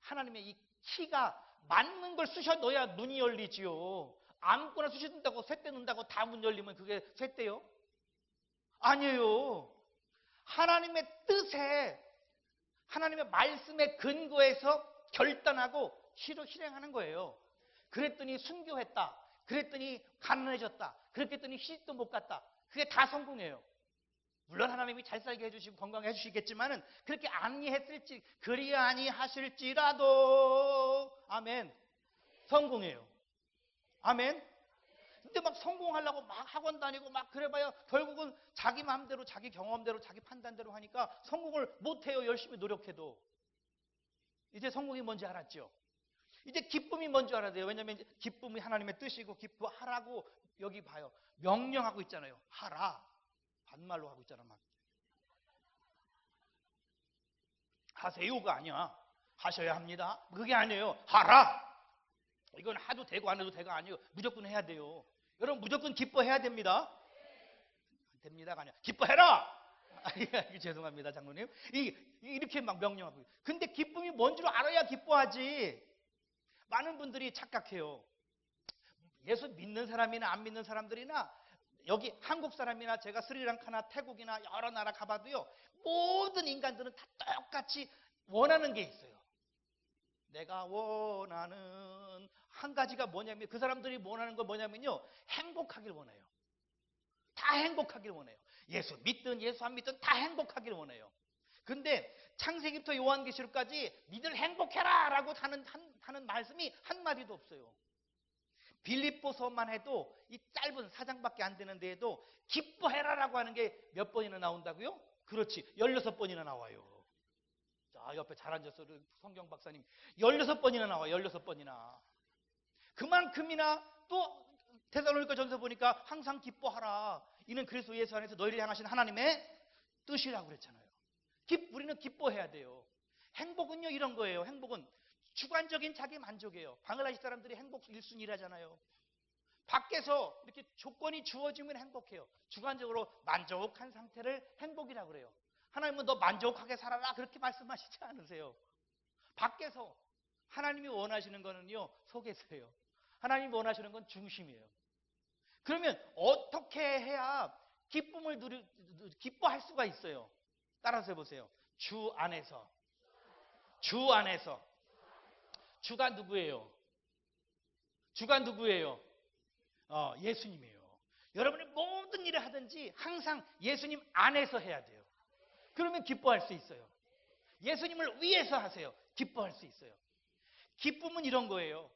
하나님의 이 키가 맞는 걸 쑤셔 넣어야 눈이 열리지요. 아무거나 쑤셔 넣는다고 쇳대 넣는다고 다 문 열리면 그게 쇳대요? 아니에요. 하나님의 뜻에 하나님의 말씀에 근거해서 결단하고 실행하는 거예요. 그랬더니 순교했다. 그랬더니 가난해졌다. 그랬더니 시집도 못 갔다. 그게 다 성공이에요. 물론 하나님이 잘 살게 해주시고 건강해 해주시겠지만은 그렇게 아니했을지 그리야 아니하실지라도 아멘 성공이에요. 아멘. 근데 막 성공하려고 막 학원 다니고 막 그래봐야 결국은 자기 마음대로 자기 경험대로 자기 판단대로 하니까 성공을 못해요. 열심히 노력해도. 이제 성공이 뭔지 알았죠? 이제 기쁨이 뭔지 알아야 돼요. 왜냐하면 이제 기쁨이 하나님의 뜻이고 기뻐하라고 여기 봐요. 명령하고 있잖아요. 하라. 반말로 하고 있잖아. 막 하세요가 아니야. 하셔야 합니다. 그게 아니에요. 하라. 이건 하도 되고 안 해도 되가 아니에요. 무조건 해야 돼요. 여러분 무조건 기뻐해야 됩니다. 안 됩니다가 아니야. 기뻐해라. 죄송합니다 장로님. 이렇게 막 명령하고. 근데 기쁨이 뭔지를 알아야 기뻐하지. 많은 분들이 착각해요. 예수 믿는 사람이나 안 믿는 사람들이나 여기 한국 사람이나 제가 스리랑카나 태국이나 여러 나라 가봐도요. 모든 인간들은 다 똑같이 원하는 게 있어요. 내가 원하는 한 가지가 뭐냐면, 그 사람들이 원하는 건 뭐냐면요, 행복하길 원해요. 다 행복하길 원해요. 예수 믿든 예수 안 믿든 다 행복하길 원해요. 근데 창세기부터 요한계시록까지 니들 행복해라 라고 하는 말씀이 한마디도 없어요. 빌립보서만 해도 이 짧은 4장밖에 안 되는 데에도 기뻐해라 라고 하는 게 몇 번이나 나온다고요? 그렇지, 16번이나 나와요. 자, 옆에 잘 앉아서 성경 박사님, 16번이나 나와요. 16번이나. 그만큼이나 또 데살로니가 전서 보니까 항상 기뻐하라. 이는 그리스도 예수 안에서 너희를 향하신 하나님의 뜻이라고 그랬잖아요. 우리는 기뻐해야 돼요. 행복은요, 이런 거예요. 행복은 주관적인 자기 만족이에요. 방글라데시 사람들이 행복 1순위라잖아요. 밖에서 이렇게 조건이 주어지면 행복해요. 주관적으로 만족한 상태를 행복이라고 그래요. 하나님은 너 만족하게 살아라 그렇게 말씀하시지 않으세요. 밖에서. 하나님이 원하시는 거는요, 속에서예요. 하나님이 원하시는 건 중심이에요. 그러면 어떻게 해야 기뻐할 수가 있어요? 따라서 해보세요. 주 안에서. 주 안에서. 주가 누구예요? 주가 누구예요? 예수님이에요. 여러분이 모든 일을 하든지 항상 예수님 안에서 해야 돼요. 그러면 기뻐할 수 있어요. 예수님을 위해서 하세요. 기뻐할 수 있어요. 기쁨은 이런 거예요.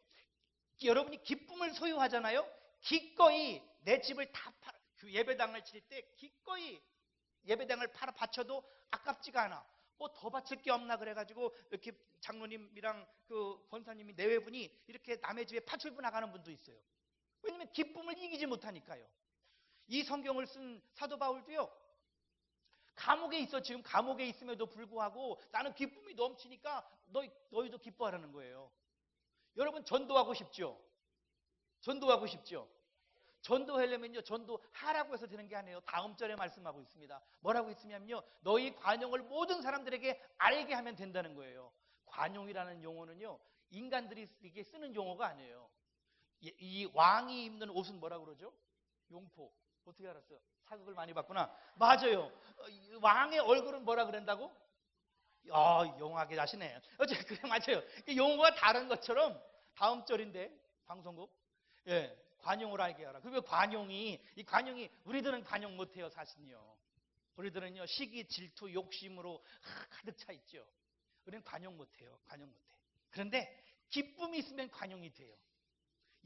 여러분이 기쁨을 소유하잖아요. 기꺼이 내 집을 다 팔아, 그 예배당을 칠 때 기꺼이 예배당을 팔아 바쳐도 아깝지가 않아. 뭐 더 바칠 게 없나 그래가지고 이렇게 장로님이랑 그 권사님이 내외분이 이렇게 남의 집에 파출부 나가는 분도 있어요. 왜냐면 기쁨을 이기지 못하니까요. 이 성경을 쓴 사도 바울도요, 감옥에 있어. 지금 감옥에 있음에도 불구하고 나는 기쁨이 넘치니까 너희도 기뻐하라는 거예요. 여러분 전도하고 싶죠? 전도하고 싶죠? 전도하려면요, 전도하라고 해서 되는 게 아니에요. 다음 절에 말씀하고 있습니다. 뭐라고 있으면요, 너희 관용을 모든 사람들에게 알게 하면 된다는 거예요. 관용이라는 용어는요, 인간들이 쓰는 용어가 아니에요. 이 왕이 입는 옷은 뭐라고 그러죠? 용포. 어떻게 알았어요? 사극을 많이 봤구나. 맞아요. 왕의 얼굴은 뭐라 그런다고? 용하게 하시네. 어쨌든 그래, 맞아요. 용어가 다른 것처럼 다음 절인데 방송국. 예, 관용을 알게 하라. 그리고 이 관용이 우리들은 관용 못해요, 사실은요. 우리들은요, 시기, 질투, 욕심으로 가득 차 있죠. 우리는 관용 못해요. 관용 못해. 그런데 기쁨이 있으면 관용이 돼요.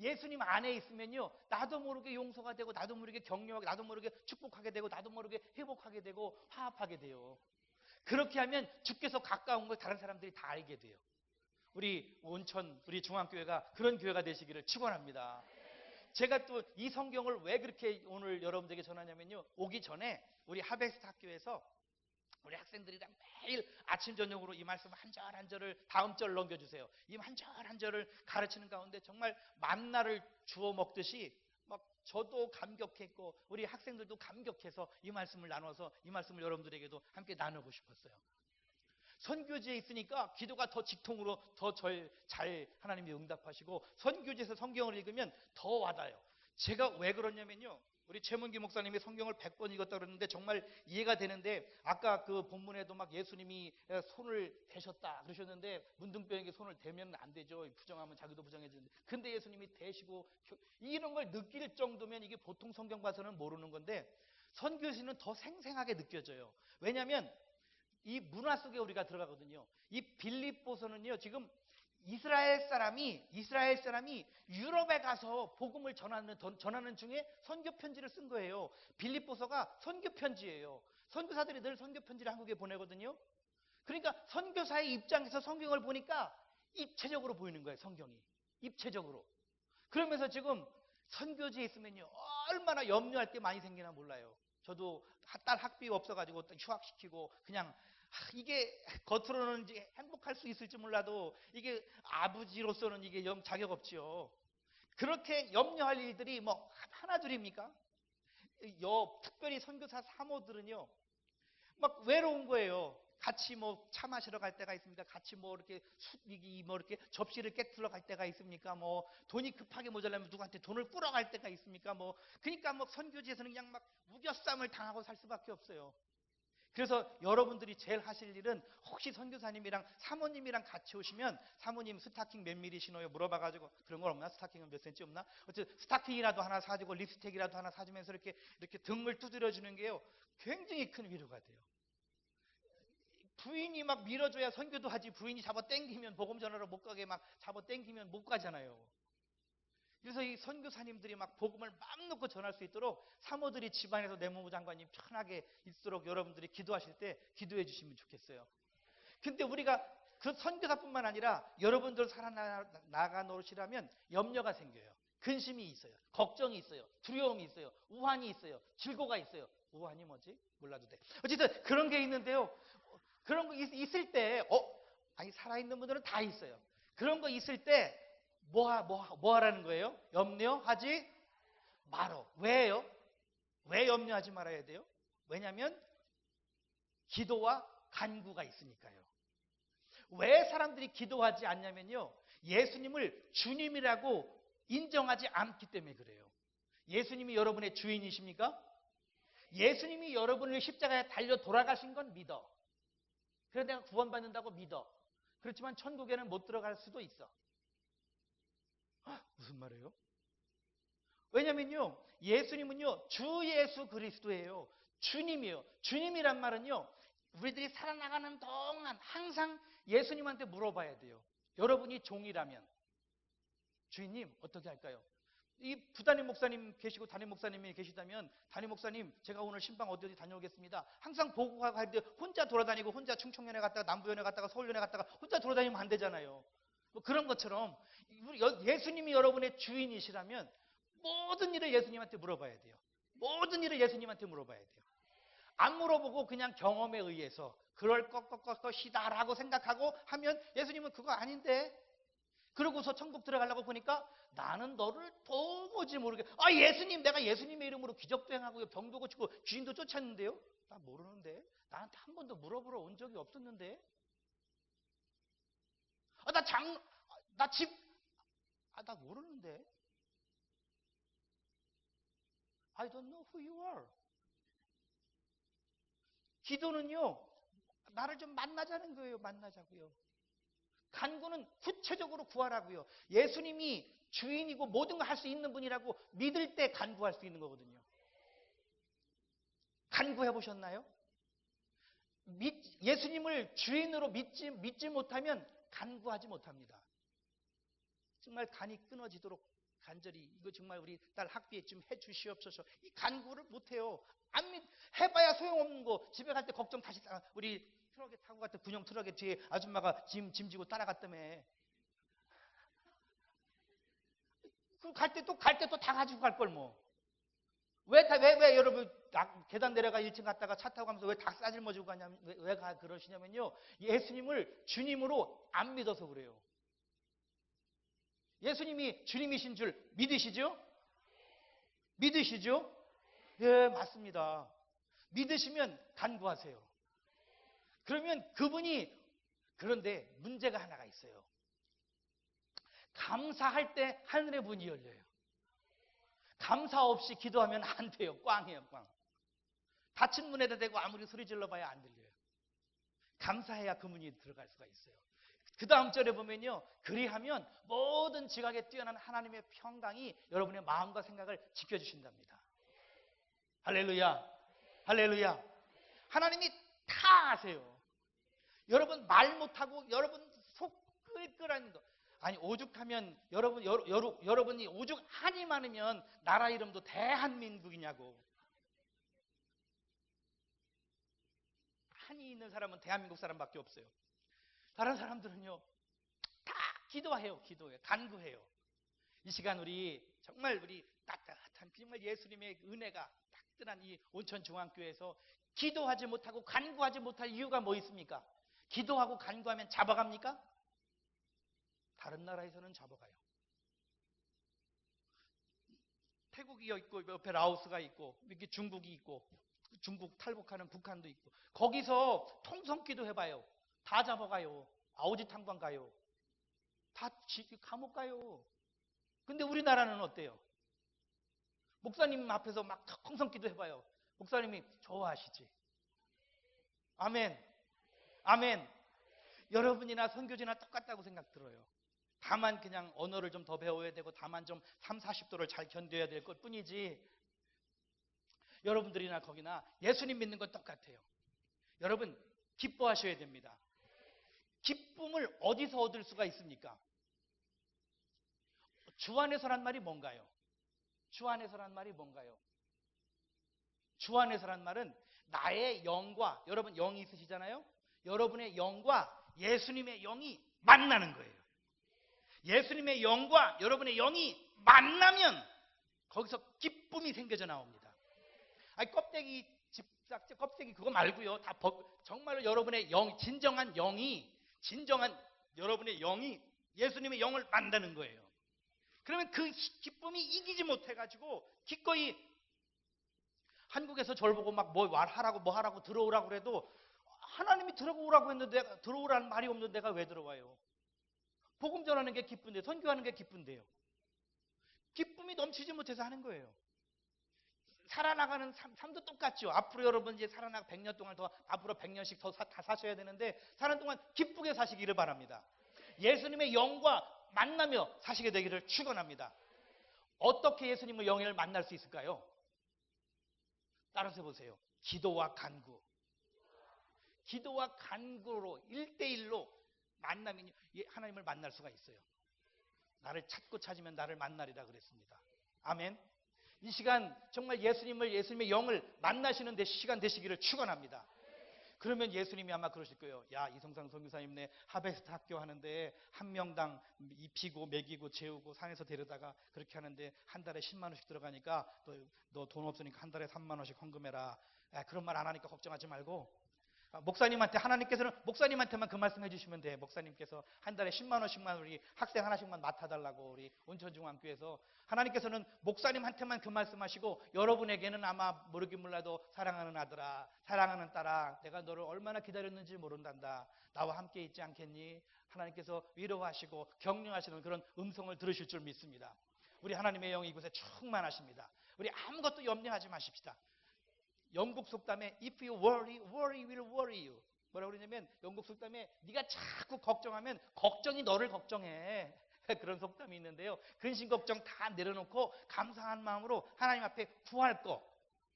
예수님 안에 있으면요, 나도 모르게 용서가 되고, 나도 모르게 격려하게, 나도 모르게 축복하게 되고, 나도 모르게 회복하게 되고, 화합하게 돼요. 그렇게 하면 주께서 가까운 걸 다른 사람들이 다 알게 돼요. 우리 온천, 우리 중앙교회가 그런 교회가 되시기를 축원합니다. 제가 또 이 성경을 왜 그렇게 오늘 여러분들에게 전하냐면요, 오기 전에 우리 하베스트 학교에서 우리 학생들이랑 매일 아침 저녁으로 이 말씀 한 절 한 절을 다음 절 넘겨주세요. 이 한 절 한 절을 가르치는 가운데 정말 만나를 주워 먹듯이 막 저도 감격했고 우리 학생들도 감격해서 이 말씀을 나눠서 이 말씀을 여러분들에게도 함께 나누고 싶었어요. 선교지에 있으니까 기도가 더 직통으로 더 잘 하나님이 응답하시고, 선교지에서 성경을 읽으면 더 와닿아요. 제가 왜 그러냐면요, 우리 최문기 목사님이 성경을 100번 읽었다 그러는데 정말 이해가 되는데, 아까 그 본문에도 막 예수님이 손을 대셨다 그러셨는데 문둥병에게 손을 대면 안 되죠. 부정하면 자기도 부정해지는데, 근데 예수님이 대시고 이런 걸 느낄 정도면 이게 보통 성경 봐서는 모르는 건데 선교지는 더 생생하게 느껴져요. 왜냐하면 이 문화 속에 우리가 들어가거든요. 이 빌립보서는요, 지금 이스라엘 사람이 유럽에 가서 복음을 전하는 중에 선교 편지를 쓴 거예요. 빌립보서가 선교 편지예요. 선교사들이 늘 선교 편지를 한국에 보내거든요. 그러니까 선교사의 입장에서 성경을 보니까 입체적으로 보이는 거예요. 성경이 입체적으로. 그러면서 지금 선교지에 있으면요, 얼마나 염려할 게 많이 생기나 몰라요. 저도 딸 학비 없어가지고 휴학시키고 그냥 이게 겉으로는 이제 행복할 수 있을지 몰라도 이게 아버지로서는 이게 자격 없지요. 그렇게 염려할 일들이 뭐 하나둘입니까? 특별히 선교사 사모들은요, 막 외로운 거예요. 같이 뭐 차 마시러 갈 때가 있습니까? 같이 뭐 이렇게 이렇게 접시를 깨트려 갈 때가 있습니까? 뭐 돈이 급하게 모자라면 누구한테 돈을 꾸러 갈 때가 있습니까? 뭐 그러니까 뭐 선교지에서는 그냥 막 우겨쌈을 당하고 살 수밖에 없어요. 그래서 여러분들이 제일 하실 일은 혹시 선교사님이랑 사모님이랑 같이 오시면 사모님 스타킹 몇 미리 신어요? 물어봐가지고 그런 건 없나? 스타킹은 몇 센치 없나? 어쨌든 스타킹이라도 하나 사주고 립스틱이라도 하나 사주면서 이렇게 등을 두드려주는 게요. 굉장히 큰 위로가 돼요. 부인이 막 밀어줘야 선교도 하지. 부인이 잡아 당기면 복음 전하러 못 가게 막 잡아 당기면 못 가잖아요. 그래서 이 선교사님들이 막 복음을 맘 놓고 전할 수 있도록 사모들이 집안에서 내무부 장관님 편하게 있도록 여러분들이 기도하실 때 기도해 주시면 좋겠어요. 근데 우리가 그 선교사뿐만 아니라 여러분들 살아나가 노릇이라면 염려가 생겨요. 근심이 있어요. 걱정이 있어요. 두려움이 있어요. 우환이 있어요. 질고가 있어요. 우환이 뭐지? 몰라도 돼. 어쨌든 그런 게 있는데요. 그런 거 있을 때, 아니, 살아있는 분들은 다 있어요. 그런 거 있을 때, 뭐 하라는 거예요? 염려하지 말어. 왜요? 왜 염려하지 말아야 돼요? 왜냐하면 기도와 간구가 있으니까요. 왜 사람들이 기도하지 않냐면요. 예수님을 주님이라고 인정하지 않기 때문에 그래요. 예수님이 여러분의 주인이십니까? 예수님이 여러분을 십자가에 달려 돌아가신 건 믿어. 그래서 내가 구원받는다고 믿어. 그렇지만 천국에는 못 들어갈 수도 있어. 무슨 말이에요? 왜냐면요, 예수님은요, 주 예수 그리스도예요. 주님이에요. 주님이란 말은요, 우리들이 살아나가는 동안 항상 예수님한테 물어봐야 돼요. 여러분이 종이라면, 주인님, 어떻게 할까요? 이 부담임 목사님 계시고 담임 목사님이 계시다면, 담임 목사님, 제가 오늘 신방 어디 다녀오겠습니다. 항상 보고 가고 할 때 혼자 돌아다니고, 혼자 충청연에 갔다가 남부연에 갔다가 서울연에 갔다가 혼자 돌아다니면 안 되잖아요. 뭐 그런 것처럼 예수님이 여러분의 주인이시라면 모든 일을 예수님한테 물어봐야 돼요. 모든 일을 예수님한테 물어봐야 돼요. 안 물어보고 그냥 경험에 의해서 그럴 것이다라고 생각하고 하면 예수님은 그거 아닌데, 그러고서 천국 들어가려고 보니까 나는 너를 도무지 모르게, 예수님, 내가 예수님의 이름으로 기적도 행하고요, 병도 고치고 귀신도 쫓았는데요. 나 모르는데, 나한테 한 번도 물어보러 온 적이 없었는데, 나 모르는데, I don't know who you are. 기도는요, 나를 좀 만나자는 거예요. 만나자고요. 간구는 구체적으로 구하라고요. 예수님이 주인이고 모든 걸 할 수 있는 분이라고 믿을 때 간구할 수 있는 거거든요. 간구해 보셨나요? 예수님을 주인으로 믿지 못하면 간구하지 못합니다. 정말 간이 끊어지도록 간절히 이거 정말 우리 딸 학비에 좀 해주시옵소서. 이 간구를 못해요. 해봐야 소용없는 거. 집에 갈 때 걱정 다시 우리 트럭에 타고 갔다 군용 트럭에 뒤에 아줌마가 짐 지고 따라갔다며. 그 갈 때 또 다 가지고 갈 걸 뭐. 왜 여러분 계단 내려가 1층 갔다가 차 타고 가면서 왜 다 싸질머지고 가냐면 왜 그러시냐면요. 예수님을 주님으로 안 믿어서 그래요. 예수님이 주님이신 줄 믿으시죠? 믿으시죠? 예, 맞습니다. 믿으시면 간구하세요. 그러면 그런데 문제가 하나가 있어요. 감사할 때 하늘의 문이 열려요. 감사 없이 기도하면 안 돼요. 꽝이에요, 꽝. 닫힌 문에다 대고 아무리 소리 질러봐야 안 들려요. 감사해야 그 문이 들어갈 수가 있어요. 그 다음 절에 보면요. 그리하면 모든 지각에 뛰어난 하나님의 평강이 여러분의 마음과 생각을 지켜주신답니다. 할렐루야. 할렐루야. 하나님이 다 아세요. 여러분 말 못하고 여러분 속 끌끌하는 거. 아니 오죽하면 여러분이 오죽 한이 많으면 나라 이름도 대한민국이냐고. 한이 있는 사람은 대한민국 사람밖에 없어요. 다른 사람들은요 다 기도해요. 간구해요. 이 시간 정말 우리 따뜻한 정말 예수님의 은혜가 따뜻한 이 온천중앙교회에서 기도하지 못하고 간구하지 못할 이유가 뭐 있습니까? 기도하고 간구하면 잡아갑니까? 다른 나라에서는 잡아가요. 태국이 있고 옆에 라오스가 있고 이렇게 중국이 있고 중국 탈북하는 북한도 있고 거기서 통성기도 해봐요. 다 잡아가요. 아오지탕방 가요. 다 감옥 가요. 근데 우리나라는 어때요? 목사님 앞에서 막 통성기도 해봐요. 목사님이 좋아하시지. 아멘. 아멘. 여러분이나 선교지나 똑같다고 생각 들어요. 다만 그냥 언어를 좀 더 배워야 되고 다만 좀 3, 40도를 잘 견뎌야 될 것 뿐이지 여러분들이나 거기나 예수님 믿는 건 똑같아요. 여러분 기뻐하셔야 됩니다. 기쁨을 어디서 얻을 수가 있습니까? 주 안에서란 말이 뭔가요? 주 안에서란 말이 뭔가요? 주 안에서란 말은 나의 영과, 여러분 영이 있으시잖아요? 여러분의 영과 예수님의 영이 만나는 거예요. 예수님의 영과 여러분의 영이 만나면 거기서 기쁨이 생겨져 나옵니다. 아니 껍데기 집삭제 껍데기 그거 말고요. 다 정말로 여러분의 영, 진정한 여러분의 영이 예수님의 영을 만나는 거예요. 그러면 그 기쁨이 이기지 못해가지고 기꺼이 한국에서 저를 보고 막 뭐 하라고 들어오라고 그래도 하나님이 들어오라고 했는데 들어오라는 말이 없는데 내가 왜 들어와요? 복음 전하는 게 기쁜데 선교하는 게 기쁜데요. 기쁨이 넘치지 못해서 하는 거예요. 살아나가는 삶도 똑같죠. 앞으로 여러분 이제 살아나가 100년 동안 더 앞으로 100년씩 더 다 사셔야 되는데 사는 동안 기쁘게 사시기를 바랍니다. 예수님의 영과 만나며 사시게 되기를 축원합니다. 어떻게 예수님의 영을 만날 수 있을까요? 따라서 보세요. 기도와 간구. 기도와 간구로 1대1로 만나면 하나님을 만날 수가 있어요. 나를 찾고 찾으면 나를 만나리라 그랬습니다. 아멘. 이 시간 정말 예수님의 영을 만나시는 시간 되시기를 축원합니다. 그러면 예수님이 아마 그러실 거예요. 야, 이성상 선교사님네 하베스트 학교 하는데 한 명당 입히고 먹이고 재우고 산에서 데려다가 그렇게 하는데 한 달에 10만 원씩 들어가니까 너 돈 없으니까 한 달에 3만 원씩 헌금해라. 그런 말 안 하니까 걱정하지 말고 하나님께서는 목사님한테만 그 말씀 해주시면 돼. 목사님께서 한 달에 10만 원씩만 우리 학생 하나씩만 맡아달라고 우리 온천중앙교회에서 하나님께서는 목사님한테만 그 말씀하시고 여러분에게는 아마 모르긴 몰라도 사랑하는 아들아, 사랑하는 딸아, 내가 너를 얼마나 기다렸는지 모른단다. 나와 함께 있지 않겠니? 하나님께서 위로하시고 격려하시는 그런 음성을 들으실 줄 믿습니다. 우리 하나님의 영이 이곳에 충만하십니다. 우리 아무것도 염려하지 마십시다. 영국 속담에 If you worry, worry will worry you. 뭐라고 그러냐면 영국 속담에 네가 자꾸 걱정하면 걱정이 너를 걱정해. 그런 속담이 있는데요. 근심 걱정 다 내려놓고 감사한 마음으로 하나님 앞에 구할 것.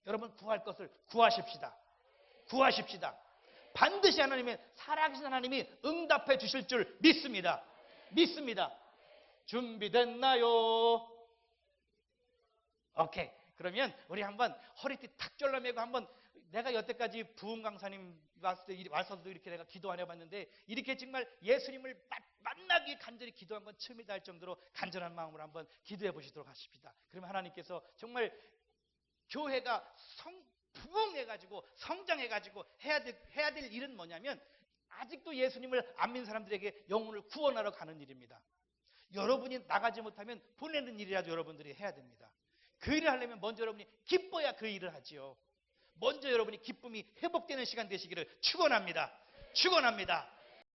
여러분 구할 것을 구하십시다. 구하십시다. 반드시 하나님의 살아계신 하나님이 응답해 주실 줄 믿습니다. 믿습니다. 준비됐나요? 오케이. 그러면 우리 한번 허리띠 탁 졸라매고 한번 내가 여태까지 부흥 강사님 와서도 이렇게 내가 기도 안 해봤는데 이렇게 정말 예수님을 만나기 간절히 기도한 건 처음이다 할 정도로 간절한 마음으로 한번 기도해 보시도록 하십니다. 그러면 하나님께서 정말 교회가 부흥해가지고 성장해가지고 해야 될 일은 뭐냐면 아직도 예수님을 안 믿는 사람들에게 영혼을 구원하러 가는 일입니다. 여러분이 나가지 못하면 보내는 일이라도 여러분들이 해야 됩니다. 그 일을 하려면 먼저 여러분이 기뻐야 그 일을 하지요. 먼저 여러분이 기쁨이 회복되는 시간 되시기를 축원합니다. 축원합니다.